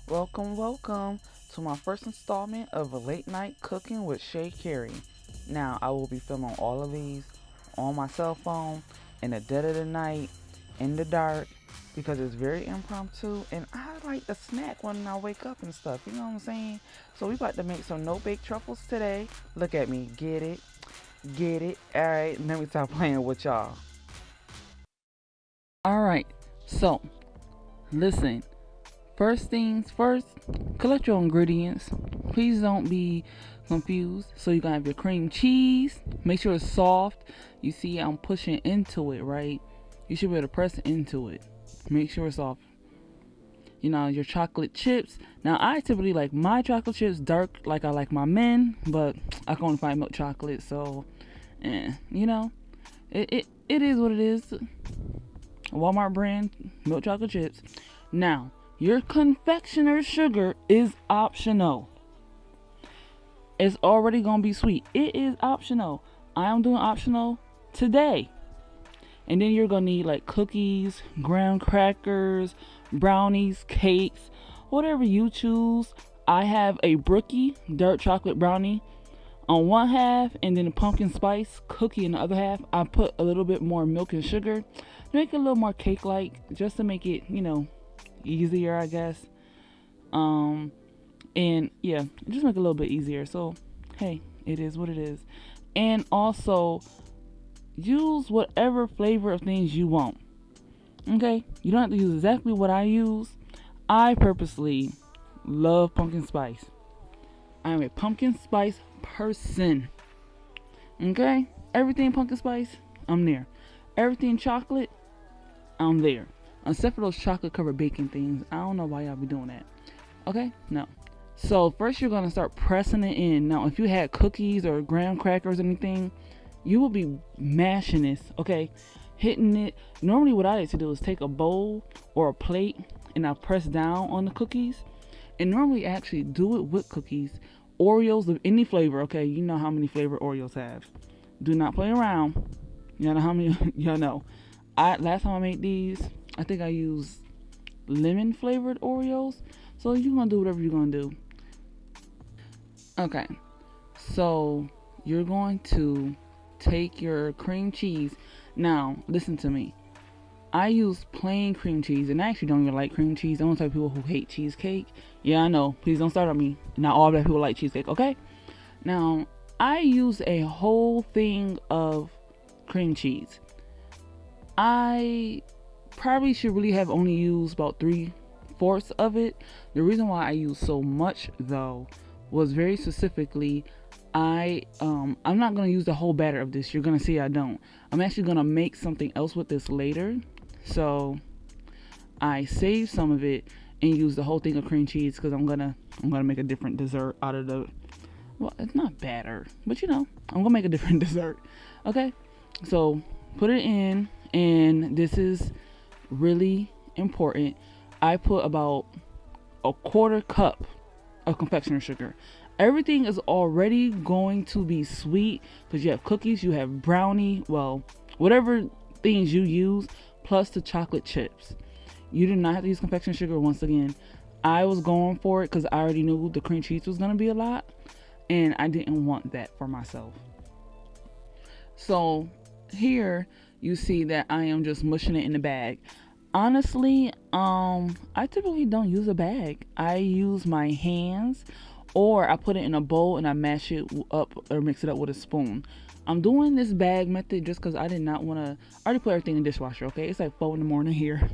Welcome to my first installment of a late night cooking with Shay Carey. Now, I will be filming all of these on my cell phone in the dead of the night, in the dark, because it's very impromptu and I like to snack when I wake up and stuff, you know what I'm saying? So, we about to make some no bake truffles today. Look at me, get it, get it. Alright, let me stop playing with y'all. Alright, so listen. First things first, collect your ingredients. Please don't be confused. So you're gonna have your cream cheese. Make sure it's soft. You see I'm pushing into it, right? You should be able to press into it. Make sure it's soft. Your chocolate chips. Now I typically like my chocolate chips dark like I like my men, but I can only find milk chocolate, so it is what it is. Walmart brand milk chocolate chips. Now, your confectioner's sugar is optional. It's already gonna be sweet. It is optional. I am doing optional today. And then you're gonna need like cookies, graham crackers, brownies, cakes, whatever you choose. I have a brookie dark chocolate brownie on one half and then a pumpkin spice cookie in the other half. I put a little bit more milk and sugar to make it a little more cake like, just to make it, easier, I guess. And yeah, just make it a little bit easier. So hey, it is what it is. And also use whatever flavor of things you want. Okay, you don't have to use exactly what I use. I purposely love pumpkin spice. I am a pumpkin spice person. Okay, everything pumpkin spice, I'm there. Everything chocolate, I'm there. Except for those chocolate covered baking things. I don't know why y'all be doing that. Okay? No. So first you're gonna start pressing it in. Now if you had cookies or graham crackers or anything, you will be mashing this, okay? Hitting it. Normally what I like to do is take a bowl or a plate and I press down on the cookies. And normally I actually do it with cookies. Oreos of any flavor, okay? You know how many flavor Oreos have. Do not play around. Y'all know how many y'all know. Last time I made these, I think I used lemon flavored Oreos. So you're gonna do whatever you're gonna do. Okay. So you're going to take your cream cheese. Now, listen to me. I use plain cream cheese, and I actually don't even like cream cheese. I'm one type of people who hate cheesecake. Yeah, I know. Please don't start on me. Not all black people like cheesecake, okay? Now, I use a whole thing of cream cheese. I probably should really have only used about 3/4 of it. The reason why I use so much though was very specifically I'm not gonna use the whole batter of this. You're gonna see I don't. I'm actually gonna make something else with this later. So I saved some of it and use the whole thing of cream cheese because I'm gonna make a different dessert out of the, well, it's not batter, but I'm gonna make a different dessert. Okay, so put it in, and this is really important. I put about a 1/4 cup of confectioner sugar. Everything is already going to be sweet because you have cookies, you have brownie, well, whatever things you use, plus the chocolate chips. You do not have to use confectioner sugar. Once again, I was going for it because I already knew the cream cheese was going to be a lot, and I didn't want that for myself. So here you see that I am just mushing it in the bag. Honestly, I typically don't use a bag. I use my hands, or I put it in a bowl and I mash it up or mix it up with a spoon. I'm doing this bag method just because I did not want to. I already put everything in the dishwasher, okay? It's like 4 in the morning here.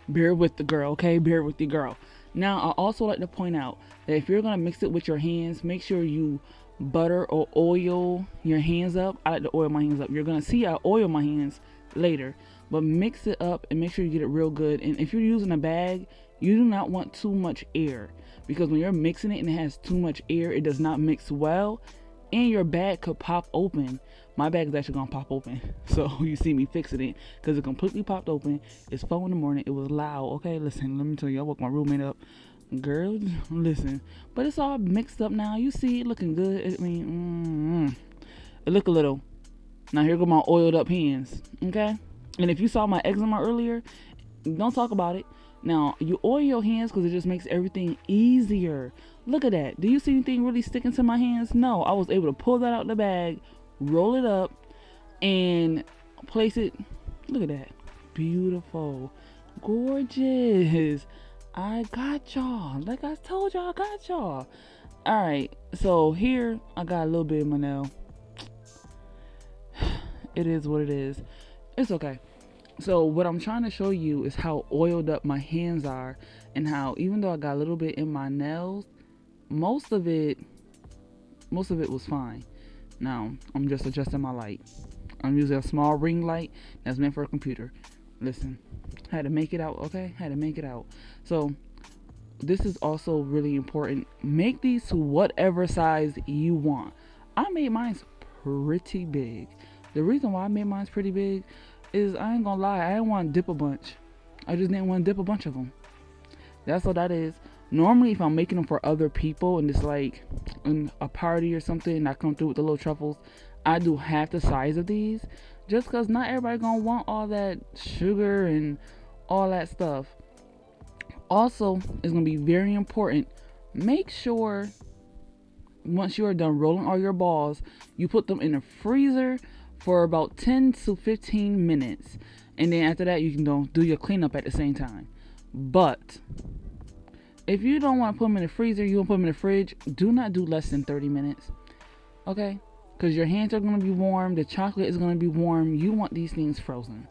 Bear with the girl, okay? Bear with the girl. Now, I also like to point out that if you're going to mix it with your hands, make sure you butter or oil your hands up. I like to oil my hands up. You're going to see I oil my hands later. But mix it up and make sure you get it real good. And if you're using a bag, you do not want too much air. Because when you're mixing it and it has too much air, it does not mix well. And your bag could pop open. My bag is actually going to pop open. So you see me fixing it because it completely popped open. It's 4 in the morning. It was loud. Okay, listen, let me tell you. I woke my roommate up. Girl, listen. But it's all mixed up now. You see it looking good. I mean, it look a little. Now here go my oiled up hands. Okay? And if you saw my eczema earlier, don't talk about it. Now, you oil your hands because it just makes everything easier. Look at that. Do you see anything really sticking to my hands? No, I was able to pull that out the bag, roll it up, and place it. Look at that. Beautiful. Gorgeous. I got y'all. Like I told y'all, I got y'all. Alright, so here I got a little bit in my nail. It is what it is. It's okay. So what I'm trying to show you is how oiled up my hands are, and how even though I got a little bit in my nails, most of it was fine. Now I'm just adjusting my light. I'm using a small ring light that's meant for a computer. Listen, had to make it out, okay? Had to make it out. So this is also really important. Make these to whatever size you want. I made mine pretty big. The reason why I made mine pretty big is, I ain't gonna lie, I didn't want to dip a bunch. I just didn't want to dip a bunch of them. That's what that is. Normally, if I'm making them for other people and it's like in a party or something, and I come through with the little truffles, I do half the size of these, just because not everybody gonna want all that sugar and all that stuff. Also, it's gonna be very important. Make sure once you are done rolling all your balls, you put them in the freezer for about 10 to 15 minutes. And then after that, you can do your cleanup at the same time. But if you don't want to put them in the freezer, you want to put them in the fridge, do not do less than 30 minutes. Okay? Because your hands are going to be warm. The chocolate is going to be warm. You want these things frozen.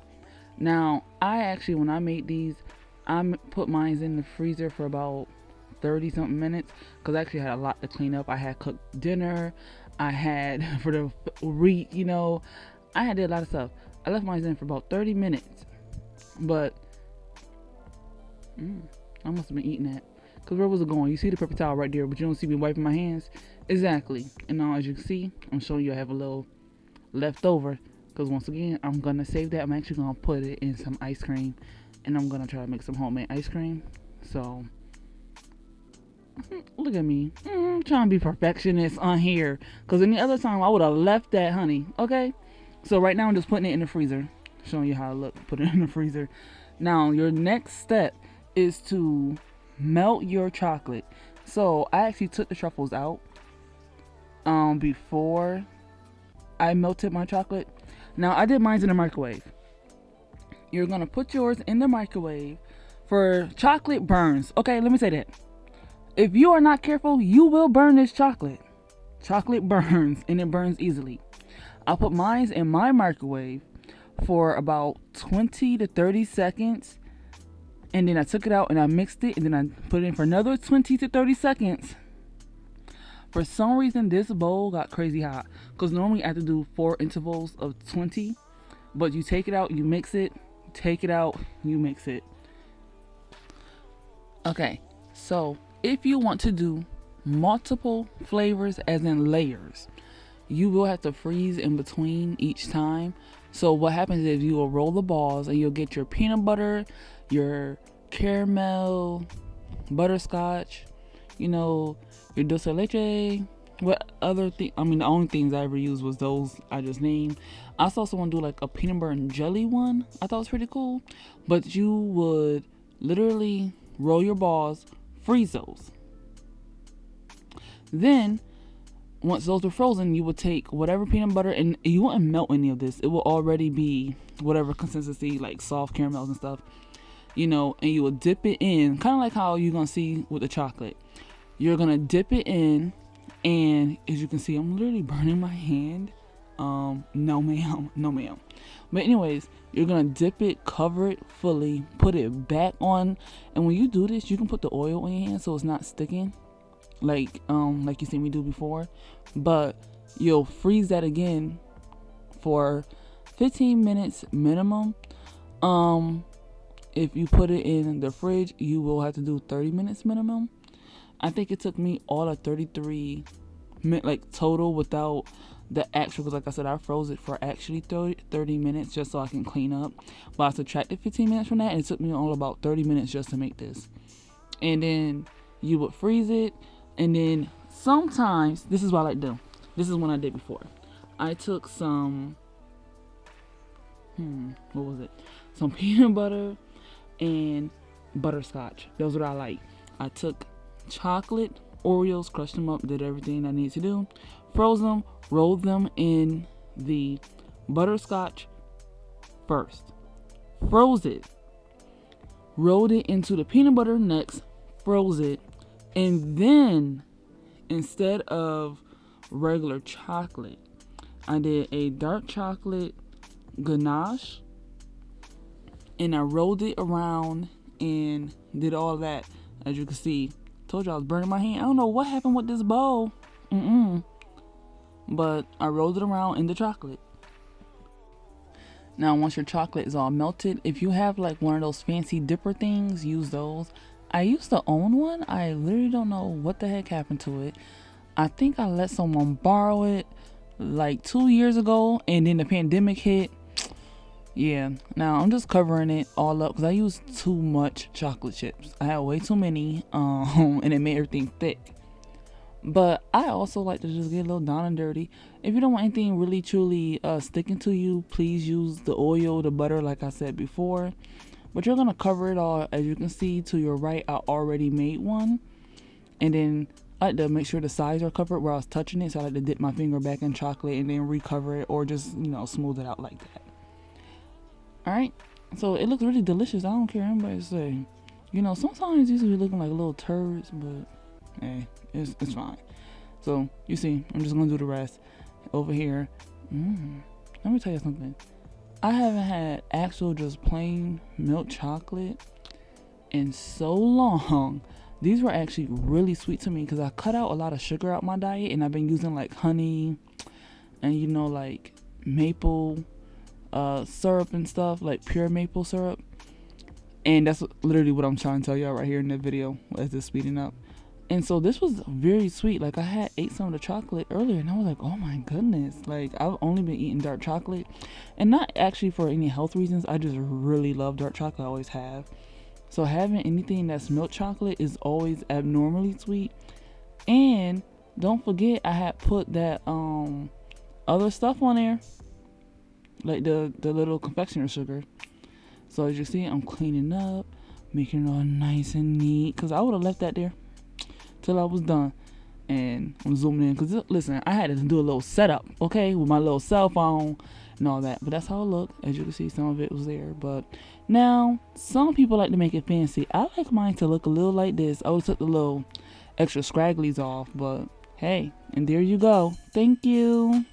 Now, I actually, when I made these, I put mine in the freezer for about 30 something minutes, because I actually had a lot to clean up. I had cooked dinner. I had for the week, I had did a lot of stuff. I left mine in for about 30 minutes, but I must have been eating that, because where was it going? You see the paper towel right there, but you don't see me wiping my hands. Exactly. And now, as you can see, I'm showing you I have a little left over, because once again, I'm gonna save that. I'm actually gonna put it in some ice cream, and I'm gonna try to make some homemade ice cream. So look at me, trying to be perfectionist on here, because any other time I would have left that, honey. Okay, so right now I'm just putting it in the freezer, showing you how I look. Put it in the freezer. Now your next step is to melt your chocolate. So I actually took the truffles out before I melted my chocolate. Now I did mine in the microwave. You're gonna put yours in the microwave for chocolate burns. Okay, let me say that. If you are not careful, you will burn this chocolate. Chocolate burns, and it burns easily. I put mine in my microwave for about 20 to 30 seconds. And then I took it out and I mixed it. And then I put it in for another 20 to 30 seconds. For some reason, this bowl got crazy hot, because normally I have to do 4 intervals of 20. But you take it out, you mix it. Take it out, you mix it. Okay, so if you want to do multiple flavors, as in layers, you will have to freeze in between each time. So what happens is you will roll the balls and you'll get your peanut butter, your caramel, butterscotch, your dulce de leche. What other thing? I mean, the only things I ever used was those I just named. I also want to do like a peanut butter and jelly one. I thought it was pretty cool. But you would literally roll your balls, freeze those. Then, once those are frozen, you would take whatever peanut butter, and you wouldn't melt any of this. It will already be whatever consistency, like soft caramels and stuff, and you will dip it in, kind of like how you're going to see with the chocolate. You're going to dip it in, and as you can see, I'm literally burning my hand. No ma'am. But anyways, you're going to dip it, cover it fully, put it back on. And when you do this, you can put the oil on your hand so it's not sticking, like you seen me do before. But you'll freeze that again for 15 minutes minimum. If you put it in the fridge, you will have to do 30 minutes minimum. I think it took me all of 33 minutes, like total, without the actual, because like I said, I froze it for actually 30 minutes just so I can clean up. But I subtracted 15 minutes from that, and it took me all about 30 minutes just to make this. And then you would freeze it, and then sometimes, this is what I like to do. This is what I did before. I took some, what was it? Some peanut butter, and butterscotch. Those are what I like. I took chocolate Oreos, crushed them up, did everything I needed to do, froze them, rolled them in the butterscotch first, froze it, rolled it into the peanut butter next, froze it, and then instead of regular chocolate, I did a dark chocolate ganache, and I rolled it around and did all that. As you can see, told you I was burning my hand. I don't know what happened with this bowl. But I rolled it around in the chocolate. Now, once your chocolate is all melted, if you have like one of those fancy dipper things, use those. I used to own one. I literally don't know what the heck happened to it. I think I let someone borrow it like 2 years ago, and then the pandemic hit. Yeah, now I'm just covering it all up because I used too much chocolate chips. I had way too many, and it made everything thick. But I also like to just get a little down and dirty. If you don't want anything really truly sticking to you, please use the oil, the butter, like I said before. But you're gonna cover it all. As you can see to your right, I already made one, and then I like to make sure the sides are covered where I was touching it. So I like to dip my finger back in chocolate and then recover it, or just smooth it out like that. Alright, so it looks really delicious. I don't care what anybody say. Sometimes these will be looking like little turds, but hey, it's fine. So you see, I'm just gonna do the rest over here. Let me tell you something. I haven't had actual just plain milk chocolate in so long. These were actually really sweet to me because I cut out a lot of sugar out my diet, and I've been using like honey and like maple syrup and stuff, like pure maple syrup. And that's literally what I'm trying to tell y'all right here in the video as it's speeding up. And so this was very sweet. Like, I had ate some of the chocolate earlier, and I was like, oh my goodness. Like, I've only been eating dark chocolate, and not actually for any health reasons. I just really love dark chocolate. I always have. So having anything that's milk chocolate is always abnormally sweet. And don't forget, I had put that other stuff on there, like the little confectioner sugar. So as you see, I'm cleaning up, making it all nice and neat, because I would have left that there till I was done. And I'm zooming in because listen, I had to do a little setup, okay, with my little cell phone and all that. But that's how it looked. As you can see, some of it was there. But now some people like to make it fancy. I like mine to look a little like this. I would took the little extra scragglies off, but hey, and there you go. Thank you.